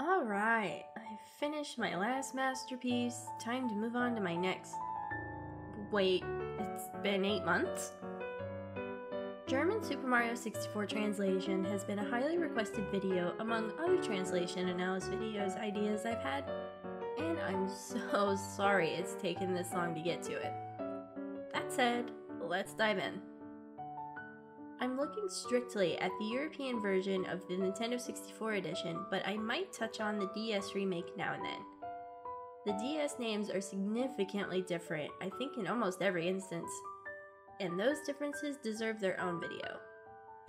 Alright, I finished my last masterpiece. Time to move on to my next. Wait, it's been 8 months? German Super Mario 64 translation has been a highly requested video among other translation analysis videos ideas I've had, and I'm so sorry it's taken this long to get to it. That said, let's dive in. I'm looking strictly at the European version of the Nintendo 64 edition, but I might touch on the DS remake now and then. The DS names are significantly different, I think in almost every instance, and those differences deserve their own video.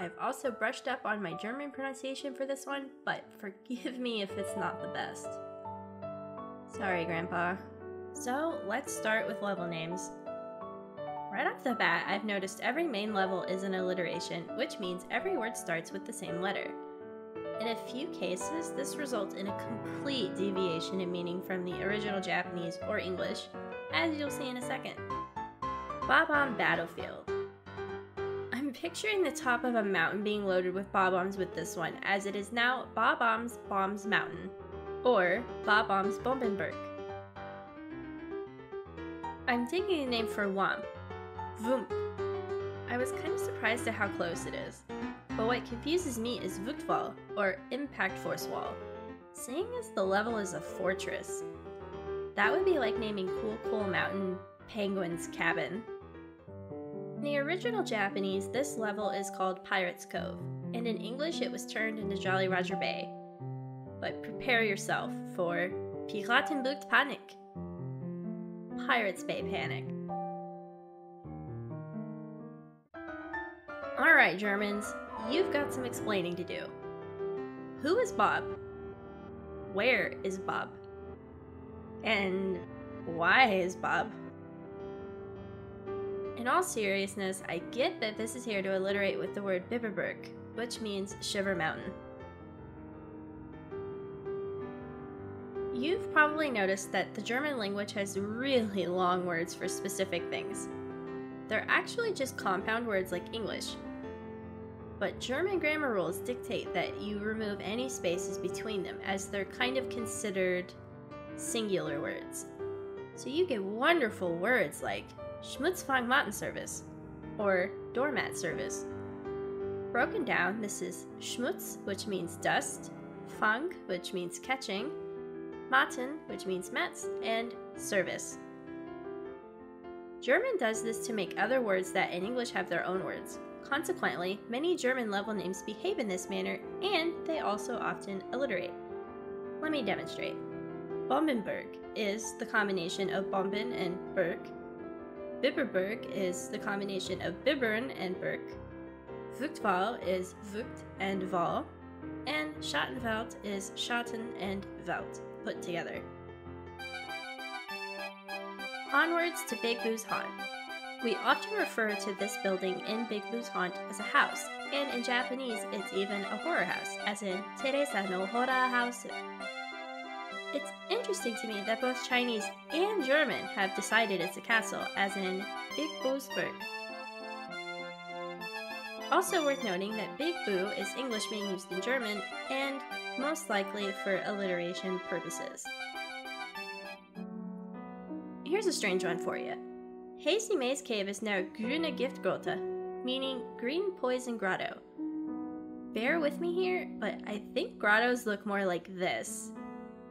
I've also brushed up on my German pronunciation for this one, but forgive me if it's not the best. Sorry, Grandpa. So, let's start with level names. Right off the bat, I've noticed every main level is an alliteration, which means every word starts with the same letter. In a few cases, this results in a complete deviation in meaning from the original Japanese or English, as you'll see in a second. Bob-omb Battlefield. I'm picturing the top of a mountain being loaded with bob-ombs with this one, as it is now Bob-omb's Bombs Mountain, or Bob-omb's Bombenberg. I'm taking a name for Womp. Wump. I was kind of surprised at how close it is, but what confuses me is Wuchtwall, or Impact Force Wall, seeing as the level is a fortress. That would be like naming Cool Mountain Penguin's Cabin. In the original Japanese, this level is called Pirate's Cove, and in English it was turned into Jolly Roger Bay. But prepare yourself for Piratenbucht Panic. Pirates Bay Panic. Alright, Germans, you've got some explaining to do. Who is Bob? Where is Bob? And why is Bob? In all seriousness, I get that this is here to alliterate with the word Biberberg, which means Shiver Mountain. You've probably noticed that the German language has really long words for specific things. They're actually just compound words like English. But German grammar rules dictate that you remove any spaces between them, as they're kind of considered singular words. So you get wonderful words like Schmutzfangmatten-Service or doormat service. Broken down, this is Schmutz, which means dust, Fang, which means catching, Matten, which means mats, and service. German does this to make other words that in English have their own words. Consequently, many German level names behave in this manner, and they also often alliterate. Let me demonstrate. Bombenberg is the combination of Bomben and Berg. Biberberg is the combination of Bibbern and Berg. Wuchtwall is Wucht and Wall. And Schattenwald is Schatten and Wald put together. Onwards to Big Boo's Haunt. We often refer to this building in Big Boo's Haunt as a house, and in Japanese it's even a horror house, as in Teresa no Hora House. It's interesting to me that both Chinese and German have decided it's a castle, as in Big Boo's Burg. Also worth noting that Big Boo is English being used in German, and most likely for alliteration purposes. Here's a strange one for you. Hazy Maze Cave is now Grüne Giftgrotte, meaning green poison grotto. Bear with me here, but I think grottos look more like this,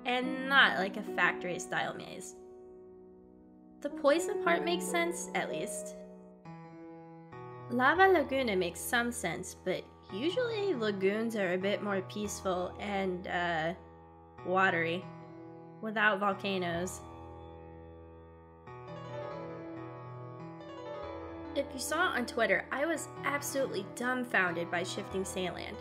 and not like a factory-style maze. The poison part makes sense, at least. Lava Laguna makes some sense, but usually lagoons are a bit more peaceful and, watery, without volcanoes. If you saw on Twitter, I was absolutely dumbfounded by Shifting Sandland.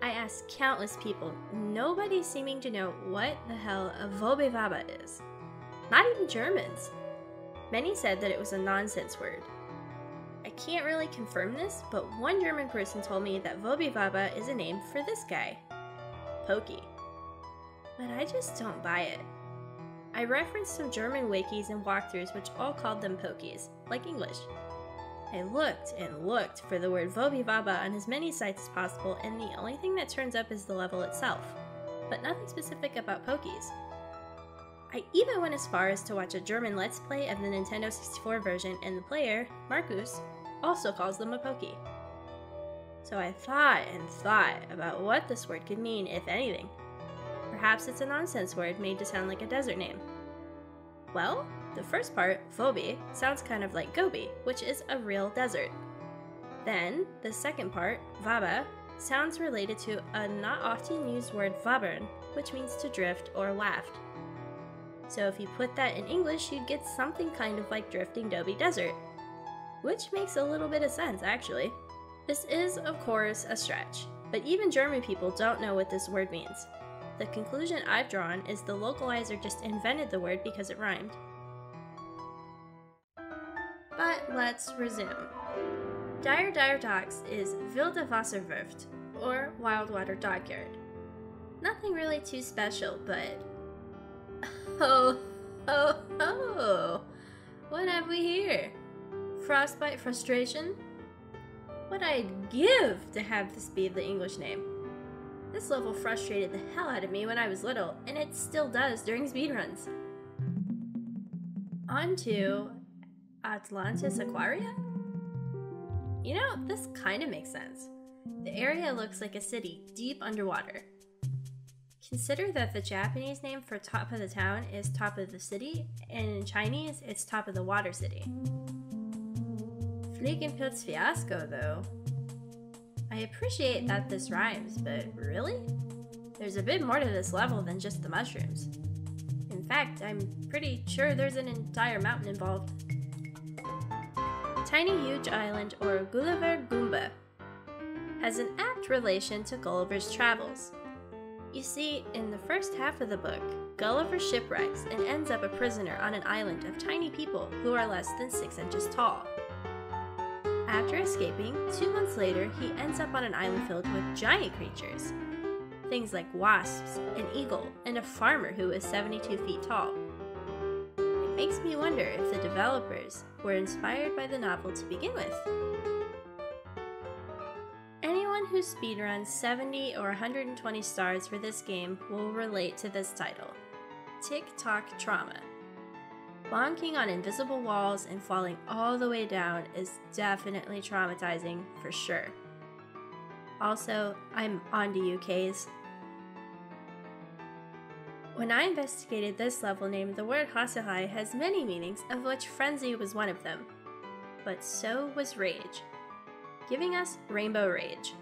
I asked countless people, nobody seeming to know what the hell a Vobevaba is. Not even Germans. Many said that it was a nonsense word. I can't really confirm this, but one German person told me that Vobevaba is a name for this guy, Pokey. But I just don't buy it. I referenced some German wikis and walkthroughs which all called them Pokies, like English. I looked and looked for the word Vobevaba on as many sites as possible, and the only thing that turns up is the level itself. but nothing specific about Pokies. I even went as far as to watch a German Let's Play of the Nintendo 64 version, and the player, Marcus, also calls them a Pokie. So I thought and thought about what this word could mean, if anything. Perhaps it's a nonsense word made to sound like a desert name. Well, the first part, Phobi, sounds kind of like Gobi, which is a real desert. Then, the second part, Vaba, sounds related to a not often used word Vabern, which means to drift or waft. So if you put that in English, you'd get something kind of like drifting Gobi Desert. Which makes a little bit of sense, actually. This is, of course, a stretch, but even German people don't know what this word means. The conclusion I've drawn is the localizer just invented the word because it rhymed. But let's resume. Dire Docks is Wilde Wasserwurft, or Wild Water Dockyard. Nothing really too special, but... Oh! What have we here? Frostbite Frustration? What I'd give to have this be the English name. This level frustrated the hell out of me when I was little, and it still does during speedruns. On to Atlantis Aquaria? You know, this kind of makes sense. The area looks like a city deep underwater. Consider that the Japanese name for top of the town is top of the city, and in Chinese, it's top of the water city. Fliegenpilz Fiasco, though. I appreciate that this rhymes, but really? There's a bit more to this level than just the mushrooms. In fact, I'm pretty sure there's an entire mountain involved. Tiny Huge Island, or Gulliver Goomba, has an apt relation to Gulliver's Travels. You see, in the first half of the book, Gulliver shipwrecks and ends up a prisoner on an island of tiny people who are less than 6 inches tall. After escaping, 2 months later, he ends up on an island filled with giant creatures. Things like wasps, an eagle, and a farmer who is 72 feet tall. It makes me wonder if the developers were inspired by the novel to begin with. Anyone who speedruns 70 or 120 stars for this game will relate to this title, Tick-Tock Trauma. Bonking on invisible walls and falling all the way down is definitely traumatizing for sure. Also, I'm on to you, Kays. When I investigated this level name, the word Haserai has many meanings, of which frenzy was one of them. But so was rage, giving us Rainbow Rage.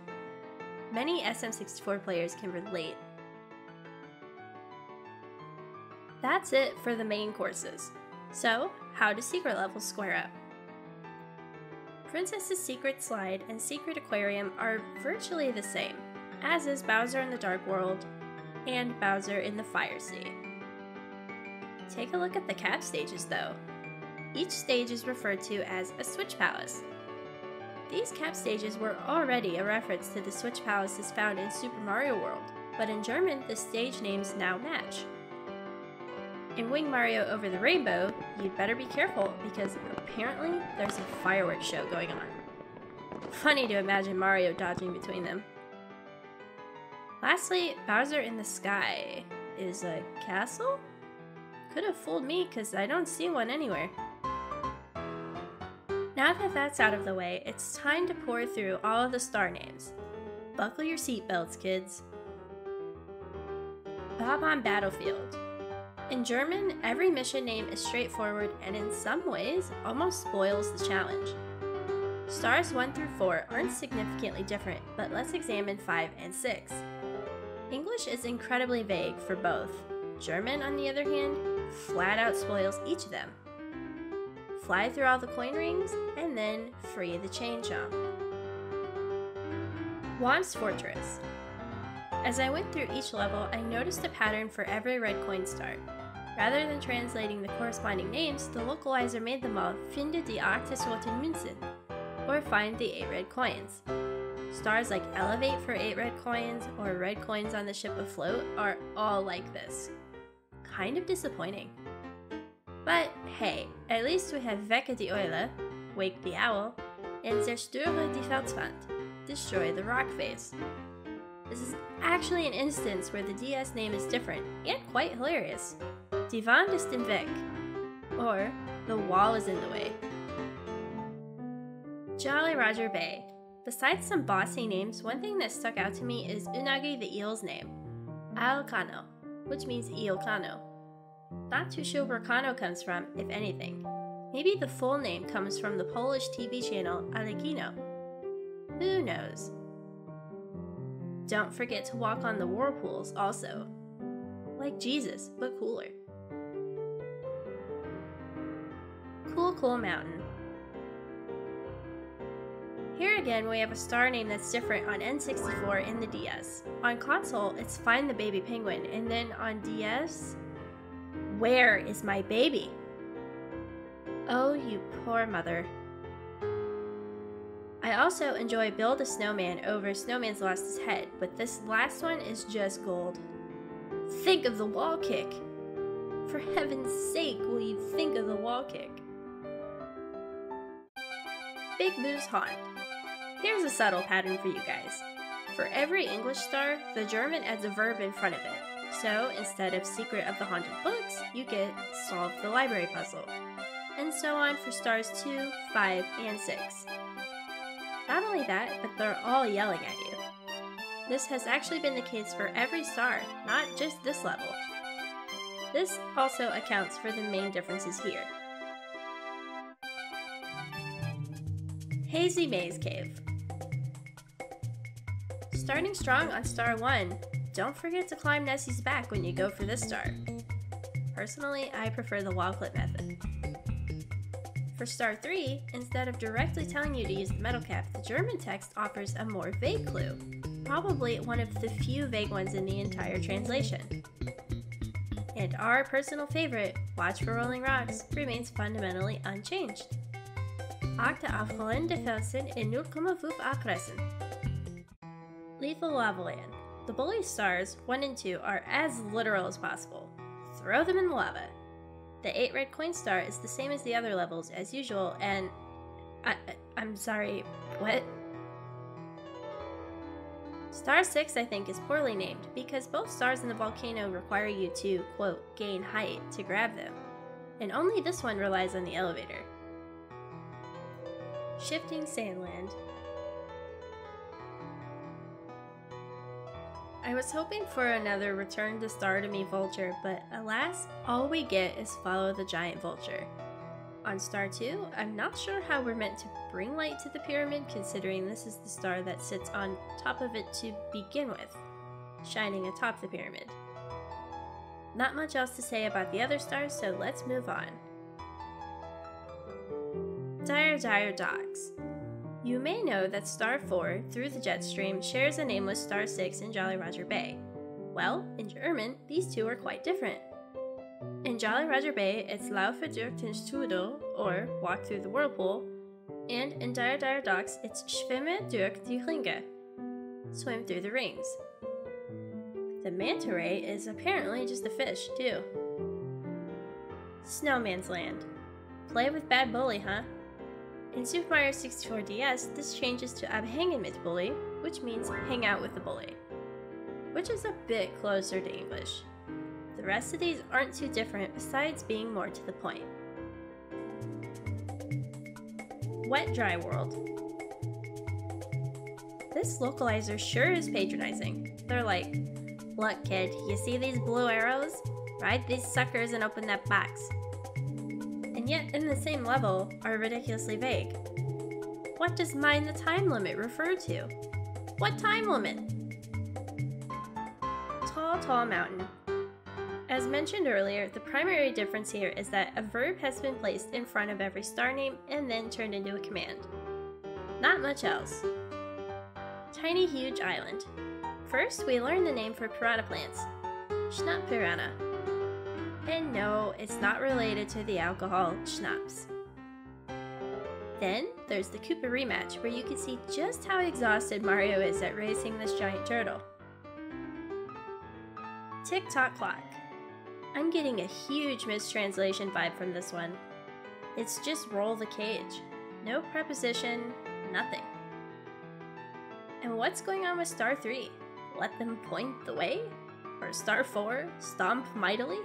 Many SM64 players can relate. That's it for the main courses. So, how do secret levels square up? Princess's Secret Slide and Secret Aquarium are virtually the same, as is Bowser in the Dark World and Bowser in the Fire Sea. Take a look at the cap stages though. Each stage is referred to as a Switch Palace. These cap stages were already a reference to the Switch Palaces found in Super Mario World, but in German the stage names now match. In Wing Mario Over the Rainbow, you'd better be careful because apparently there's a fireworks show going on. Funny to imagine Mario dodging between them. Lastly, Bowser in the Sky is a castle? Could have fooled me because I don't see one anywhere. Now that that's out of the way, it's time to pour through all of the star names. Buckle your seatbelts, kids. Bob-omb Battlefield. In German, every mission name is straightforward and in some ways almost spoils the challenge. Stars 1 through 4 aren't significantly different, but let's examine 5 and 6. English is incredibly vague for both. German, on the other hand, flat out spoils each of them. Fly through all the coin rings, and then free the chain jump. Womp's Fortress. As I went through each level, I noticed a pattern for every red coin star. Rather than translating the corresponding names, the localizer made them all Finde die 8 roten Münzen, or find the 8 red coins. Stars like Elevate for 8 red coins, or red coins on the ship afloat are all like this. Kind of disappointing. But hey, at least we have Wecke die Eule, Wake the Owl, and Zerstöre die Felswand, Destroy the Rock Face. This is actually an instance where the DS name is different and quite hilarious. Die Wand ist im Weg, or the wall is in the way. Jolly Roger Bay. Besides some bossy names, one thing that stuck out to me is Unagi the eel's name, Al Kano, which means eel Kano. Not too sure where Kano comes from, if anything. Maybe the full name comes from the Polish TV channel Alekino. Who knows? Don't forget to walk on the whirlpools also. Like Jesus, but cooler. Cool Mountain. Here again we have a star name that's different on N64 and the DS. On console, it's Find the Baby Penguin, and then on DS, Where is my baby? Oh, you poor mother. I also enjoy Build a Snowman over Snowman's Lost His Head, but this last one is just gold. Think of the wall kick! For heaven's sake, will you think of the wall kick? Big Boo's Haunt. Here's a subtle pattern for you guys. For every English star, the German adds a verb in front of it. So instead of Secret of the Haunted Books, you get Solve the Library Puzzle. And so on for stars 2, 5, and 6. Not only that, but they're all yelling at you. This has actually been the case for every star, not just this level. This also accounts for the main differences here. Hazy Maze Cave. Starting strong on star 1, don't forget to climb Nessie's back when you go for this star. Personally, I prefer the wall clip method. For star 3, instead of directly telling you to use the metal cap, the German text offers a more vague clue, probably one of the few vague ones in the entire translation. And our personal favorite, Watch for Rolling Rocks, remains fundamentally unchanged. Achte auf rollende Felsen in 0,5 Akressen. Lethal Lava Land. The bully stars 1 and 2 are as literal as possible. Throw them in the lava. The 8 red coin star is the same as the other levels as usual, and I'm sorry, what? Star 6 I think is poorly named because both stars in the volcano require you to, quote, gain height to grab them, and only this one relies on the elevator. Shifting Sandland. I was hoping for another Return to Star to Me vulture, but alas, all we get is Follow the Giant Vulture. On star 2, I'm not sure how we're meant to bring light to the pyramid considering this is the star that sits on top of it to begin with, shining atop the pyramid. Not much else to say about the other stars, so let's move on. Dire Docks. You may know that Star 4, through the jet stream, shares a name with Star 6 in Jolly Roger Bay. Well, in German, these two are quite different. In Jolly Roger Bay, it's Laufe durch den Strudel, or Walk Through the Whirlpool, and in Dire Docks, it's Schwimme durch die Ringe, Swim Through the Rings. The manta ray is apparently just a fish, too. Snowman's Land. Play with Bad Bully, huh? In Super Mario 64 DS, this changes to Abhängen mit Bully, which means hang out with the bully, which is a bit closer to English. The rest of these aren't too different besides being more to the point. Wet Dry World. This localizer sure is patronizing. They're like, look kid, you see these blue arrows? Ride these suckers and open that box. And yet in the same level are ridiculously vague. What does Mind the Time Limit refer to? What time limit? Tall Mountain. As mentioned earlier, the primary difference here is that a verb has been placed in front of every star name and then turned into a command. Not much else. Tiny Huge Island. First, we learn the name for piranha plants, Schnapp piranha. And no, it's not related to the alcohol schnapps. Then, there's the Koopa rematch, where you can see just how exhausted Mario is at racing this giant turtle. Tick-Tock Clock. I'm getting a huge mistranslation vibe from this one. It's just roll the cage. No preposition, nothing. And what's going on with Star 3? let them point the way? Or star 4, stomp mightily?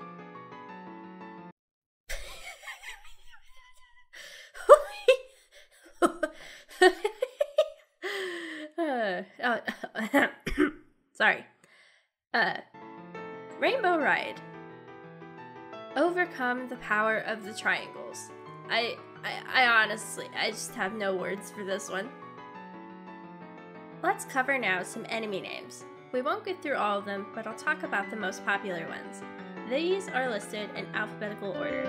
Sorry. Rainbow Ride. Overcome the power of the triangles. I honestly, I just have no words for this one. Let's cover now some enemy names. We won't get through all of them, but I'll talk about the most popular ones. These are listed in alphabetical order.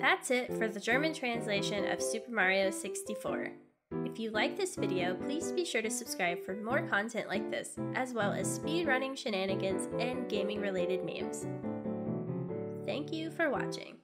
That's it for the German translation of Super Mario 64. If you like this video, please be sure to subscribe for more content like this, as well as speedrunning shenanigans and gaming-related memes. Thank you for watching.